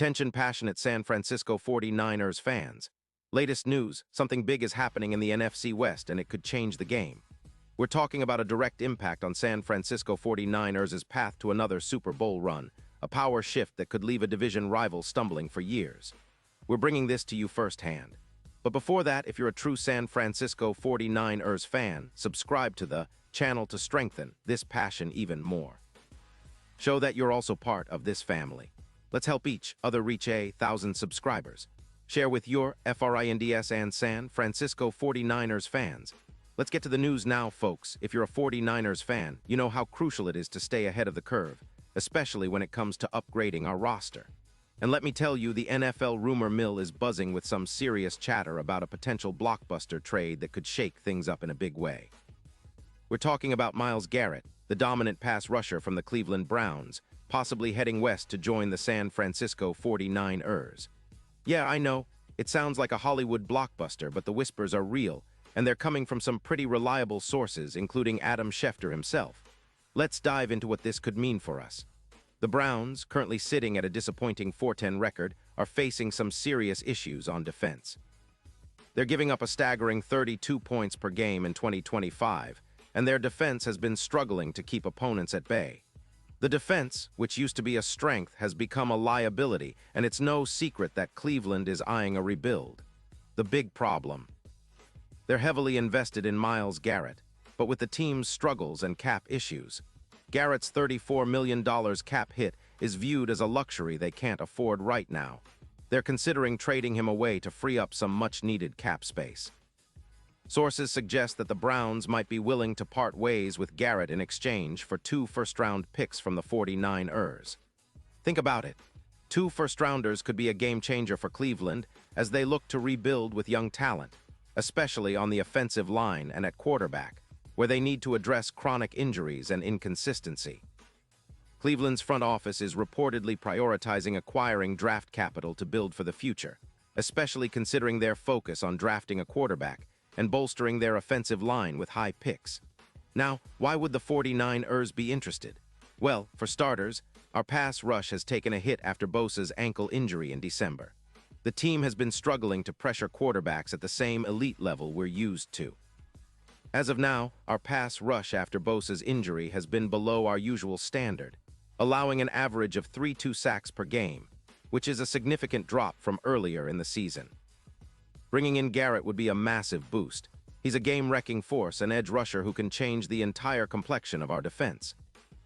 Attention passionate San Francisco 49ers fans. Latest news, something big is happening in the NFC West and it could change the game. We're talking about a direct impact on San Francisco 49ers' path to another Super Bowl run, a power shift that could leave a division rival stumbling for years. We're bringing this to you firsthand. But before that, if you're a true San Francisco 49ers fan, subscribe to the channel to strengthen this passion even more. Show that you're also part of this family. Let's help each other reach 1,000 subscribers. Share with your FRINDS and San Francisco 49ers fans. Let's get to the news now, folks. If you're a 49ers fan, you know how crucial it is to stay ahead of the curve, especially when it comes to upgrading our roster. And let me tell you, the NFL rumor mill is buzzing with some serious chatter about a potential blockbuster trade that could shake things up in a big way. We're talking about Myles Garrett, the dominant pass rusher from the Cleveland Browns, possibly heading west to join the San Francisco 49ers. Yeah, I know, it sounds like a Hollywood blockbuster, but the whispers are real, and they're coming from some pretty reliable sources, including Adam Schefter himself. Let's dive into what this could mean for us. The Browns, currently sitting at a disappointing 4-10 record, are facing some serious issues on defense. They're giving up a staggering 32 points per game in 2025, and their defense has been struggling to keep opponents at bay. The defense, which used to be a strength, has become a liability, and it's no secret that Cleveland is eyeing a rebuild. The big problem: they're heavily invested in Myles Garrett, but with the team's struggles and cap issues, Garrett's $34 million cap hit is viewed as a luxury they can't afford right now. They're considering trading him away to free up some much-needed cap space. Sources suggest that the Browns might be willing to part ways with Garrett in exchange for 2 first-round picks from the 49ers. Think about it. 2 first-rounders could be a game-changer for Cleveland as they look to rebuild with young talent, especially on the offensive line and at quarterback, where they need to address chronic injuries and inconsistency. Cleveland's front office is reportedly prioritizing acquiring draft capital to build for the future, especially considering their focus on drafting a quarterback and bolstering their offensive line with high picks. Now, why would the 49ers be interested? Well, for starters, our pass rush has taken a hit after Bosa's ankle injury in December. The team has been struggling to pressure quarterbacks at the same elite level we're used to. As of now, our pass rush after Bosa's injury has been below our usual standard, allowing an average of 3-2 sacks per game, which is a significant drop from earlier in the season. Bringing in Garrett would be a massive boost. He's a game-wrecking force, an edge rusher who can change the entire complexion of our defense.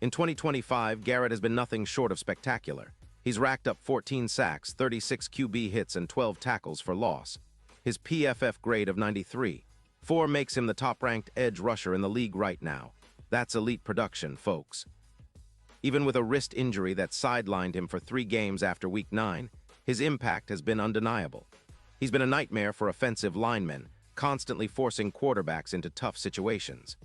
In 2025, Garrett has been nothing short of spectacular. He's racked up 14 sacks, 36 QB hits, and 12 tackles for loss. His PFF grade of 93.4 makes him the top-ranked edge rusher in the league right now. That's elite production, folks. Even with a wrist injury that sidelined him for 3 games after Week 9, his impact has been undeniable. He's been a nightmare for offensive linemen, constantly forcing quarterbacks into tough situations.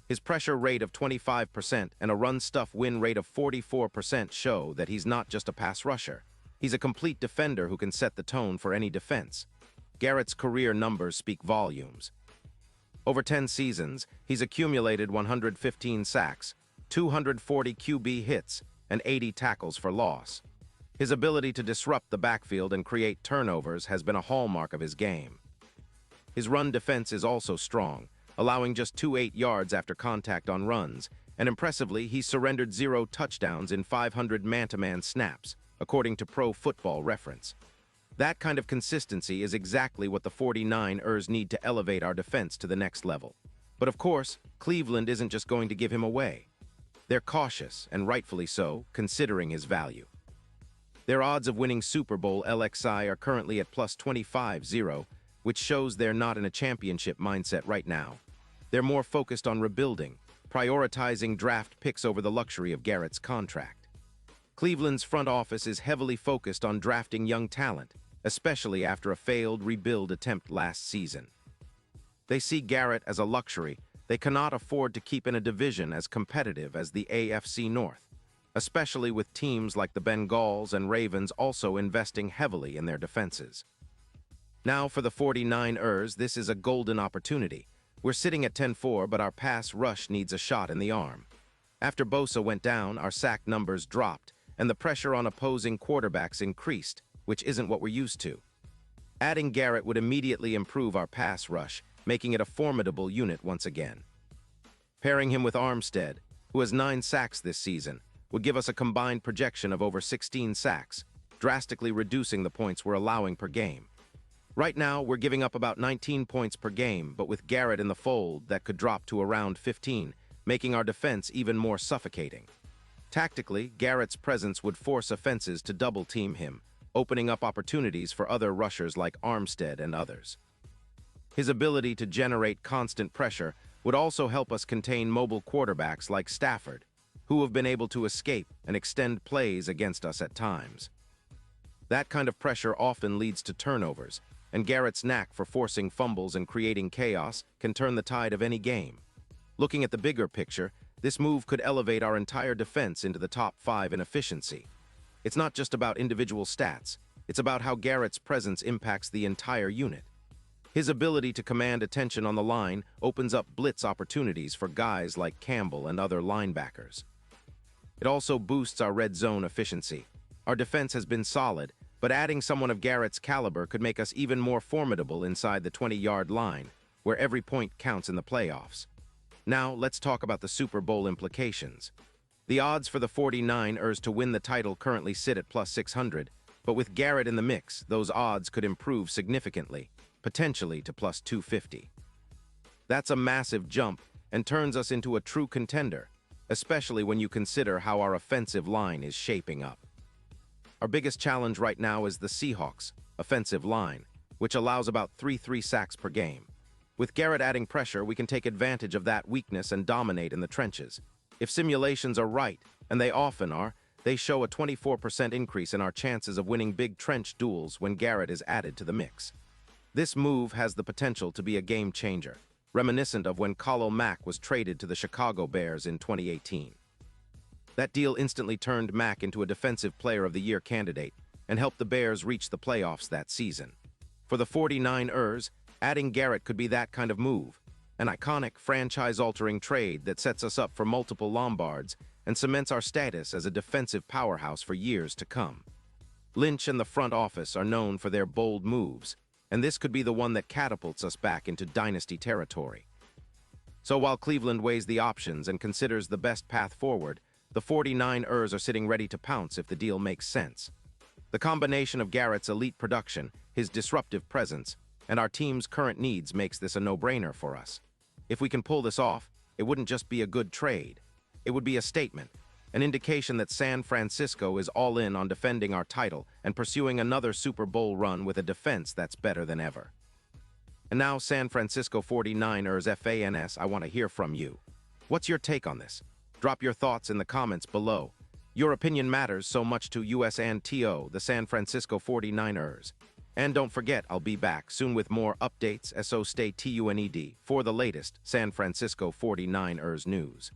His pressure rate of 25% and a run-stuff win rate of 44% show that he's not just a pass rusher. He's a complete defender who can set the tone for any defense. Garrett's career numbers speak volumes. Over 10 seasons, he's accumulated 115 sacks, 240 QB hits, and 80 tackles for loss. His ability to disrupt the backfield and create turnovers has been a hallmark of his game. His run defense is also strong, allowing just 28 yards after contact on runs, and impressively, he's surrendered 0 touchdowns in 500 man-to-man snaps, according to Pro Football Reference. That kind of consistency is exactly what the 49ers need to elevate our defense to the next level. But of course, Cleveland isn't just going to give him away. They're cautious, and rightfully so, considering his value. Their odds of winning Super Bowl LXI are currently at plus 25-0, which shows they're not in a championship mindset right now. They're more focused on rebuilding, prioritizing draft picks over the luxury of Garrett's contract. Cleveland's front office is heavily focused on drafting young talent, especially after a failed rebuild attempt last season. They see Garrett as a luxury they cannot afford to keep in a division as competitive as the AFC North, especially with teams like the Bengals and Ravens also investing heavily in their defenses. Now for the 49ers, this is a golden opportunity. We're sitting at 10-4, but our pass rush needs a shot in the arm. After Bosa went down, our sack numbers dropped, and the pressure on opposing quarterbacks increased, which isn't what we're used to. Adding Garrett would immediately improve our pass rush, making it a formidable unit once again. Pairing him with Armstead, who has 9 sacks this season, would give us a combined projection of over 16 sacks, drastically reducing the points we're allowing per game. Right now, we're giving up about 19 points per game, but with Garrett in the fold, that could drop to around 15, making our defense even more suffocating. Tactically, Garrett's presence would force offenses to double-team him, opening up opportunities for other rushers like Armstead and others. His ability to generate constant pressure would also help us contain mobile quarterbacks like Stafford, who have been able to escape and extend plays against us at times. That kind of pressure often leads to turnovers, and Garrett's knack for forcing fumbles and creating chaos can turn the tide of any game. Looking at the bigger picture, this move could elevate our entire defense into the top 5 in efficiency. It's not just about individual stats, it's about how Garrett's presence impacts the entire unit. His ability to command attention on the line opens up blitz opportunities for guys like Campbell and other linebackers. It also boosts our red zone efficiency. Our defense has been solid, but adding someone of Garrett's caliber could make us even more formidable inside the 20-yard line, where every point counts in the playoffs. Now, let's talk about the Super Bowl implications. The odds for the 49ers to win the title currently sit at plus 600, but with Garrett in the mix, those odds could improve significantly, potentially to plus 250. That's a massive jump and turns us into a true contender, especially when you consider how our offensive line is shaping up. Our biggest challenge right now is the Seahawks' offensive line, which allows about 3 sacks per game. With Garrett adding pressure, we can take advantage of that weakness and dominate in the trenches. If simulations are right, and they often are, they show a 24% increase in our chances of winning big trench duels when Garrett is added to the mix. This move has the potential to be a game changer, reminiscent of when Khalil Mack was traded to the Chicago Bears in 2018. That deal instantly turned Mack into a Defensive Player of the Year candidate and helped the Bears reach the playoffs that season. For the 49ers, adding Garrett could be that kind of move, an iconic, franchise-altering trade that sets us up for multiple Lombards and cements our status as a defensive powerhouse for years to come. Lynch and the front office are known for their bold moves, and this could be the one that catapults us back into dynasty territory. So while Cleveland weighs the options and considers the best path forward, the 49ers are sitting ready to pounce if the deal makes sense. The combination of Garrett's elite production, his disruptive presence, and our team's current needs makes this a no-brainer for us. If we can pull this off, it wouldn't just be a good trade. It would be a statement, an indication that San Francisco is all in on defending our title and pursuing another Super Bowl run with a defense that's better than ever. And now, San Francisco 49ers fans, I want to hear from you. What's your take on this? Drop your thoughts in the comments below. Your opinion matters so much to US and TO, the San Francisco 49ers. And don't forget, I'll be back soon with more updates, so stay tuned for the latest San Francisco 49ers news.